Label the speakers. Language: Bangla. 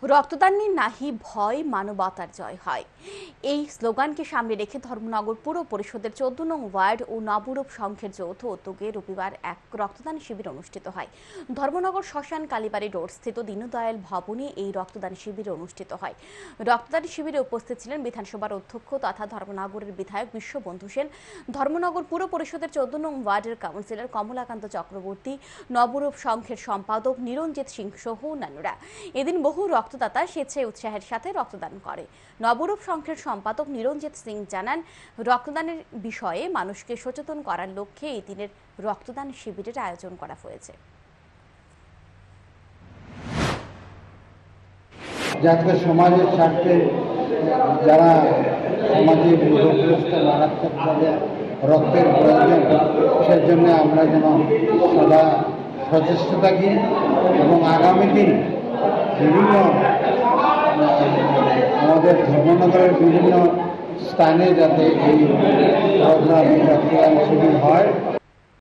Speaker 1: রক্তদান নিয়ে নাহি ভয়, মানবতার জয় হয়। এই স্লোগানকে সামনে রেখে ধর্মনগর পুর পরিষদের 14 নং ওয়ার্ড ও নবরূপ সংঘের যৌথ উদ্যোগে রবিবার এক রক্তদান শিবির অনুষ্ঠিত হয়। ধর্মনগর শ্মশান কালীবাড়ি রোড স্থিত দীনদয়াল ভবনে এই রক্তদান শিবির অনুষ্ঠিত হয়। রক্তদান শিবিরে উপস্থিত ছিলেন বিধানসভার অধ্যক্ষ তথা ধর্মনগরের বিধায়ক বিশ্ববন্ধু সেন, ধর্মনগর পুর পরিষদের 14 নং ওয়ার্ডের কাউন্সিলর কমলাকান্ত চক্রবর্তী, নবরূপ সংঘের সম্পাদক নিরঞ্জিত সিং সহ অন্যান্যরা। এদিন বহু রক্তদাতা স্বেচ্ছায় উৎসাহের সাথে রক্তদান করে। নবরূপ সংঘের সম্পাদক নিরঞ্জিত সিং জানান, রক্তদানের বিষয়ে মানুষকে সচেতন করার লক্ষ্যে এই দিনের রক্তদান শিবিরের আয়োজন করা হয়েছে।
Speaker 2: যাতে সমাজের স্বার্থে যারা সমাজে রোগগ্রস্ত মারাত্মক তাদের রক্তের প্রয়োজন, সেজন্য আমরা যেন সদা সচেষ্ট থাকি এবং আগামী দিন বিভিন্ন আমাদের ধর্মনগরের বিভিন্ন স্থানে যাতে এই রক্তদান শিবির হয়।